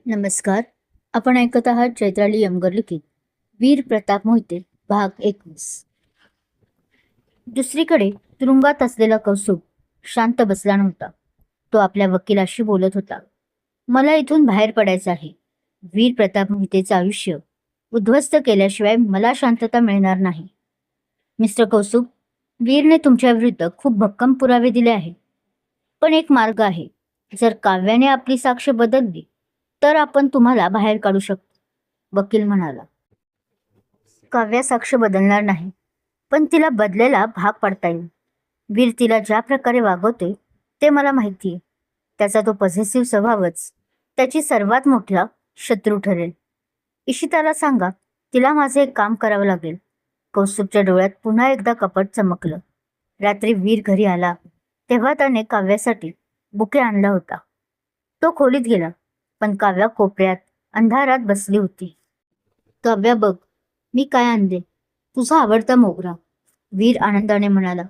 नमस्कार. आपण ऐकत आहात चैत्राली यमगर लिखित वीर प्रताप मोहिते भाग 21. दुसरीकडे तुरुंगात असलेला कौस्तुभ शांत बसला नव्हता. तो आपल्या वकिलाशी बोलत होता. मला इथून बाहेर पडायचं आहे. वीर प्रताप मोहितेचं आयुष्य उद्ध्वस्त केल्याशिवाय मला शांतता मिळणार नाही. मिस्टर कौस्तुभ, वीरने तुमच्या विरुद्ध खूप भक्कम पुरावे दिले आहेत. पण एक मार्ग आहे. जर काव्याने आपली साक्ष बदलली तर आपण तुम्हाला बाहेर काढू शकतो, वकील म्हणाला. काव्या साक्ष बदलणार नाही, पण तिला बदलेला भाग पाडता येईल. वीर तिला ज्या प्रकारे वागवते ते मला माहिती आहे. त्याचा तो पॉझिटिव्ह स्वभावच त्याची सर्वात मोठा शत्रू ठरेल. इशिताला सांगा, तिला माझे एक काम करावं लागेल. कौस्तुभच्या डोळ्यात पुन्हा एकदा कपट चमकलं. रात्री वीर घरी आला तेव्हा त्याने काव्यासाठी बुके आणला होता. तो खोलीत गेला, पण काव्या कोपऱ्यात अंधारात बसली होती. काव्या, बघ मी काय आणले, तुझा आवडता मोगरा, वीर आनंदाने म्हणाला.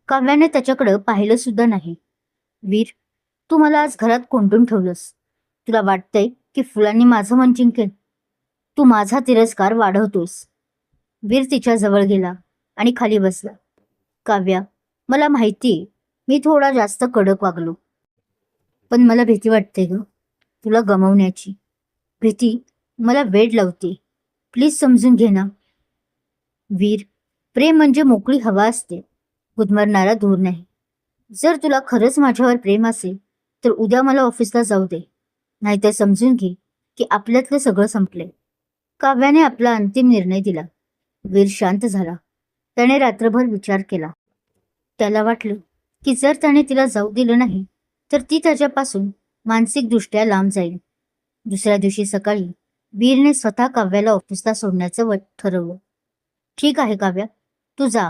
काव्याने त्याच्याकडे पाहिलं सुद्धा नाही. वीर, तू मला आज घरात कोंडून ठेवलंस. तुला वाटतंय की फुलांनी माझं मन जिंकेल. तू माझा तिरस्कार वाढवतोस. वीर तिच्या जवळ गेला आणि खाली बसला. काव्या, मला माहितीये मी थोडा जास्त कडक वागलो, पण मला भीती वाटते ग, तुला गमावण्याची भीती मला वेड लावते. प्लीज समजून घे ना. वीर, प्रेम म्हणजे मोकळी हवा असते, गुदमरणारा धूर नाही. जर तुला खरंच माझ्यावर प्रेम असेल तर उद्या मला ऑफिसला जाऊ दे, नाहीतर समजून घे की आपल्यातलं सगळं संपले. काव्याने आपला अंतिम निर्णय दिला. वीर शांत झाला. त्याने रात्रभर विचार केला. त्याला वाटलं की जर त्याने तिला जाऊ दिलं नाही तर ती त्याच्यापासून मानसिकदृष्ट्या लांब जाईल. दुसऱ्या दिवशी सकाळी वीरने स्वतः काव्याला ऑफिसला सोडण्याचं ठरवलं. ठीक आहे काव्या, तू जा,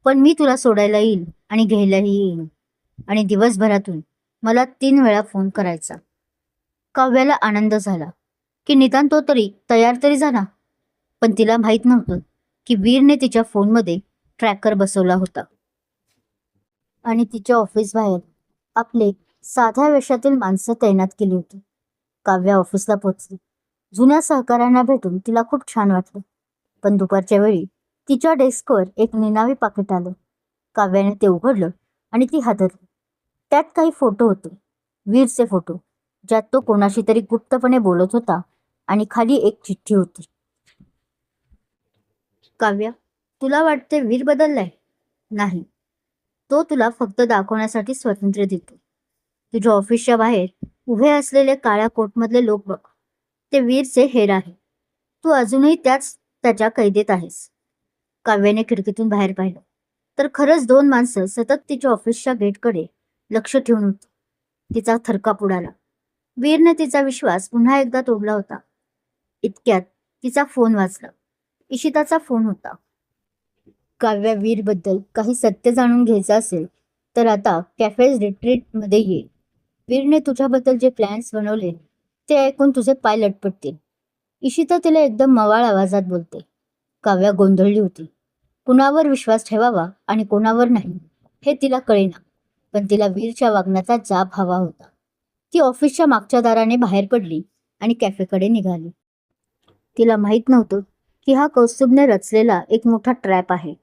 पण मी तुला सोडायला येईल आणि घ्यायलाही येईन, आणि दिवसभरातून मला 3 वेळा फोन करायचा. काव्याला आनंद झाला की निदान तो तरी तयार तरी झाला. पण तिला माहीत नव्हतं की वीरने तिच्या फोनमध्ये ट्रॅकर बसवला होता आणि तिच्या ऑफिस बाहेर आपले साध्या वेशातील माणसं तैनात केली होती. काव्या ऑफिसला पोहोचली. जुन्या सहकाऱ्यांना भेटून तिला खूप छान वाटलं. पण दुपारच्या वेळी तिच्या डेस्कवर एक निनावी पाकिट आलं. काव्याने ते उघडलं आणि ती हादरली. त्यात काही फोटो होते, वीरचे फोटो, ज्यात तो कोणाशी तरी गुप्तपणे बोलत होता, आणि खाली एक चिठ्ठी होती. काव्या, तुला वाटते वीर बदललाय? नाही, तो तुला फक्त दाखवण्यासाठी स्वातंत्र्य देतो. तुझ्या ऑफिसच्या बाहेर उभे असलेले काळ्या कोटमधले लोक बघ, ते वीरचे हेर आहे. तू अजूनही त्याच्या कैदेत आहेस. काव्याने खिडकीतून बाहेर पाहिलं तर खरंच 2 माणसं सतत तिच्या ऑफिसच्या गेटकडे लक्ष ठेवून होती. तिचा थरकाप उडाला. वीरने तिचा विश्वास पुन्हा एकदा तोडला होता. इतक्यात तिचा फोन वाजला. इशिताचा फोन होता. काव्या, वीरबद्दल काही सत्य जाणून घ्यायचं असेल तर आता कॅफेज रिट्रीटमध्ये ये. वीरने तुझ्याबद्दल जे प्लॅन्स बनवले ते ऐकून तुझे पाय लटपटतील. इशिता तिला एकदम मवाळ आवाजात बोलते. काव्या गोंधळली होती. कुणावर विश्वास ठेवावा आणि कोणावर नाही हे तिला कळेना, पण तिला वीरच्या वागण्याचा जाब हवा होता. ती ऑफिसच्या मागच्या दाराने बाहेर पडली आणि कॅफेकडे निघाली. तिला माहीत नव्हतं की हा कौस्तुभने रचलेला एक मोठा ट्रॅप आहे,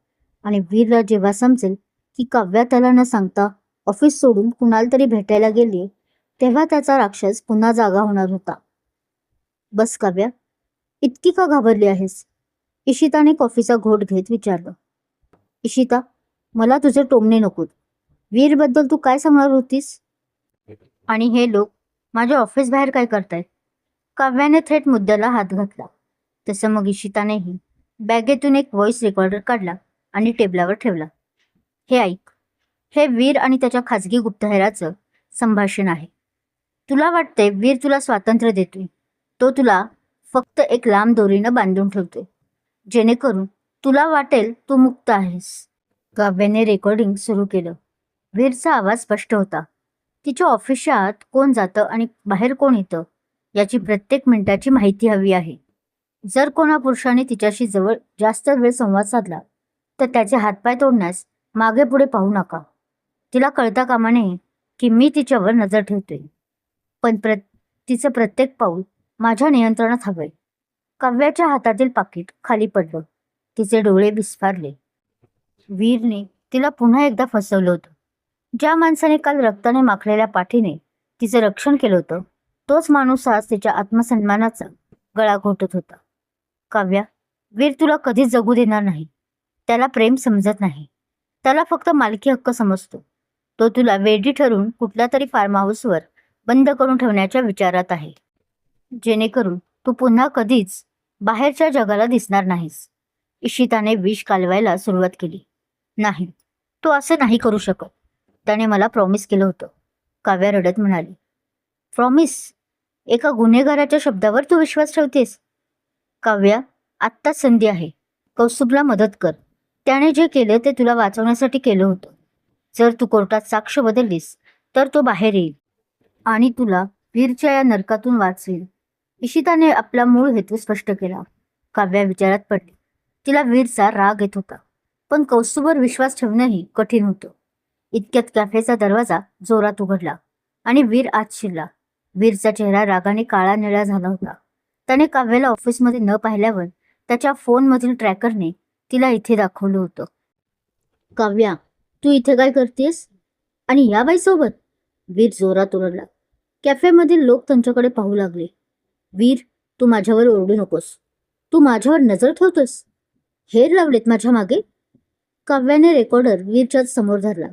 आणि वीरला जेव्हा समजेल की काव्या त्याला न सांगता ऑफिस सोडून कुणाला तरी भेटायला गेली, तेव्हा त्याचा राक्षस पुन्हा जागा होणार होता. बस काव्या, इतकी का घाबरली आहेस? इशिताने कॉफीचा घोट घेत विचारलं. इशिता, मला तुझे टोमणे नकोत. वीरबद्दल तू काय सांगणार होतीस? आणि हे लोक माझ्या ऑफिस बाहेर काय करतायत? काव्याने थेट मुद्द्याला हात घातला. तसं मग इशितानेही बॅगेतून एक व्हॉइस रेकॉर्डर काढला आणि टेबलावर ठेवला. हे ऐक, हे वीर आणि त्याच्या खाजगी गुप्तहेराचं संभाषण आहे. तुला वाटते वीर तुला स्वातंत्र्य देतोय. तो तुला फक्त एक लांब दोरीनं बांधून ठेवतोय, जेणेकरून तुला वाटेल तू मुक्त आहेस. काव्याने रेकॉर्डिंग सुरू केलं. वीरचा आवाज स्पष्ट होता. तिच्या ऑफिसच्या आत कोण जातं आणि बाहेर कोण येतं याची प्रत्येक मिनिटाची माहिती हवी आहे. जर कोणा पुरुषाने तिच्याशी जवळ जास्त वेळ संवाद साधला तर त्याचे हातपाय तोडण्यास मागे पुढे पाहू नका. तिला कळता कामा नये की मी तिच्यावर नजर ठेवतोय, पण तिचं प्रत्येक पाऊल माझ्या नियंत्रणात हवंय. काव्याच्या हातातील पाकिट खाली पडलं. तिचे डोळे विस्फारले. वीरने तिला पुन्हा एकदा फसवलं होतं. ज्या माणसाने काल रक्ताने माखलेल्या पाठीने तिचं रक्षण केलं होतं, तोच माणूस आज तिच्या आत्मसन्मानाचा गळा घोटत होता. काव्या, वीर तुला कधीच जगू देणार नाही. त्याला प्रेम समजत नाही. त्याला फक्त मालकी हक्क समजतो. तो तुला वेडी ठरून कुठल्या तरी फार्म हाऊसवर बंद करून ठेवण्याच्या विचारात आहे, जेणेकरून तू पुन्हा कधीच बाहेरच्या जगाला दिसणार नाहीस. इशिताने विष कालवायला सुरुवात केली. नाही, तू असं नाही करू शकत. त्याने मला प्रॉमिस केलं होतं. काव्या रडत म्हणाली. प्रॉमिस? एका गुन्हेगाराच्या शब्दावर तू विश्वास ठेवतेस? काव्या, आत्ताच संधी आहे. कौस्तुभला मदत कर. त्याने जे केलं ते तुला वाचवण्यासाठी केलं होतं. जर तू कोर्टात साक्ष बदललीस तर तो बाहेर येईल आणि तुला वीरच्या या नरकातून वाचवेल. इशिताने आपला मूळ हेतू स्पष्ट केला. काव्या विचारात पडली. तिला वीरचा राग येत होता, पण कौस्तुभवर विश्वास ठेवणंही कठीण होतं. इतक्यात कॅफेचा दरवाजा जोरात उघडला आणि वीर आत शिरला. वीरचा चेहरा रागाने काळा निळा झाला होता. त्याने काव्याला ऑफिसमध्ये न पाहिल्यावर त्याच्या फोनमधील ट्रॅकरने तिला इथे दाखवलं होतं. काव्या, तू इथे काय करतेस? आणि या बाईसोबत? वीर जोरात ओरडला. कॅफेमधील लोक त्यांच्याकडे पाहू लागले. वीर, तू माझ्यावर ओरडू नकोस. तू माझ्यावर नजर ठेवतोस? हेर लावलेत माझ्या मागे? काव्याने रेकॉर्डर वीरच्याच समोर धरला.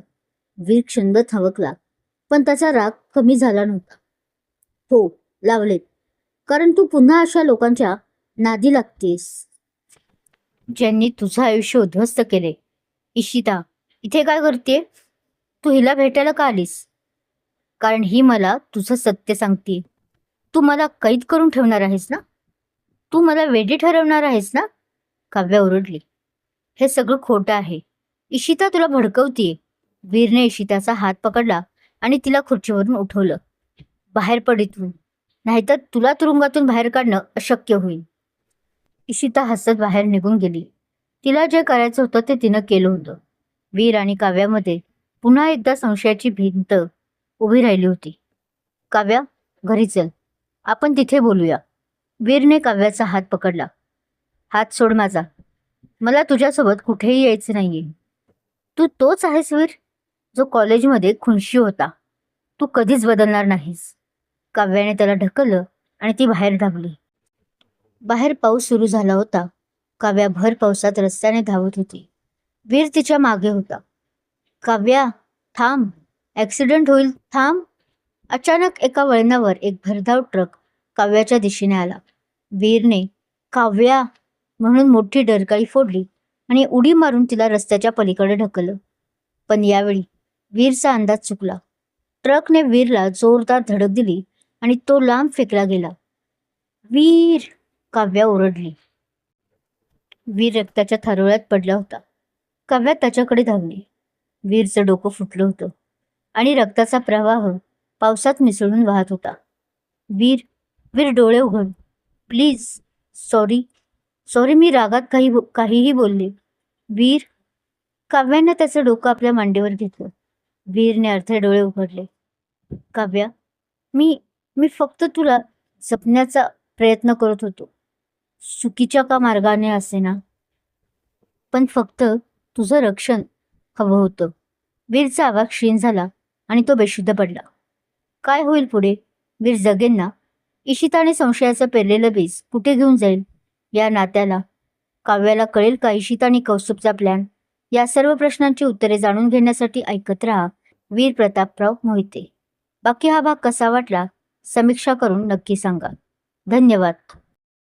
वीर क्षणभर थबकला, पण त्याचा राग कमी झाला नव्हता. हो, लावलेत. कारण तू पुन्हा अशा लोकांच्या नादी लागतेस ज्यांनी तुझं आयुष्य उद्ध्वस्त केले. इशिता इथे काय करते? तू हिला भेटायला का आलीस? कारण ही मला तुझं सत्य सांगते. तू मला कैद करून ठेवणार आहेस ना? तू मला वेडी ठरवणार आहेस ना? काव्या ओरडली. हे सगळं खोटं आहे. इशिता तुला भडकवतीये. वीरने इशिताचा हात पकडला आणि तिला खुर्चीवरून उठवलं. बाहेर पड इथून, नाहीतर तुला तुरुंगातून बाहेर काढणं अशक्य होईल. इशिता हसत बाहेर निघून गेली. तिला जे करायचं होतं ते तिनं केलं होतं. वीर आणि काव्यामध्ये पुन्हा एकदा संशयाची भिंत उभी राहिली होती. काव्या, घरी चल. आपण तिथे बोलूया. वीरने काव्याचा हात पकडला. हात सोड माझा. मला तुझ्यासोबत कुठेही यायचं नाहीये. तू तोच आहेस वीर, जो कॉलेजमध्ये खुनशी होता. तू कधीच बदलणार नाहीस. काव्याने त्याला ढकललं आणि ती बाहेर धावली. बाहेर पाऊस सुरू झाला होता. काव्या भर पावसात रस्त्याने धावत होती. वीर तिच्या मागे होता. काव्या, थांब. ॲक्सिडेंट होईल, थांब. अचानक एका वळणावर एक भरधाव ट्रक काव्याच्या दिशेने आला. वीरने काव्या म्हणून मोठी डरकाळी फोडली आणि उडी मारून तिला रस्त्याच्या पलीकडे ढकललं. पण यावेळी वीरचा अंदाज चुकला. ट्रकने वीरला जोरदार धडक दिली आणि तो लांब फेकला गेला. वीर, काव्या ओरडली. वीर रक्ताच्या थारोळ्यात पडला होता. काव्या त्याच्याकडे धावली. वीरचं डोकं फुटलं होतं आणि रक्ताचा प्रवाह पावसात मिसळून वाहत होता. वीर, वीर डोळे उघड प्लीज. सॉरी, सॉरी, मी रागात काहीही बोलले. वीर. काव्याने त्याचं डोकं आपल्या मांडीवर घेतलं. वीरने अर्धे डोळे उघडले. काव्या, मी मी फक्त तुला जपण्याचा प्रयत्न करत होतो. चुकीच्या का मार्गाने असेना, पण फक्त तुझं रक्षण हवं होतं. वीरचा आवाज क्षीण झाला आणि तो बेशुद्ध पडला. काय होईल पुढे? वीर जगेन ना? इशिताने संशयाचं पेरलेलं बीज कुठे घेऊन जाईल? या नात्याला काव्याला कळेल का इशिता आणि कौस्तुभचा प्लॅन? या सर्व प्रश्नांची उत्तरे जाणून घेण्यासाठी ऐकत राहा वीर प्रतापराव मोहिते. बाकी हा भाग कसा वाटला समीक्षा करून नक्की सांगा. धन्यवाद.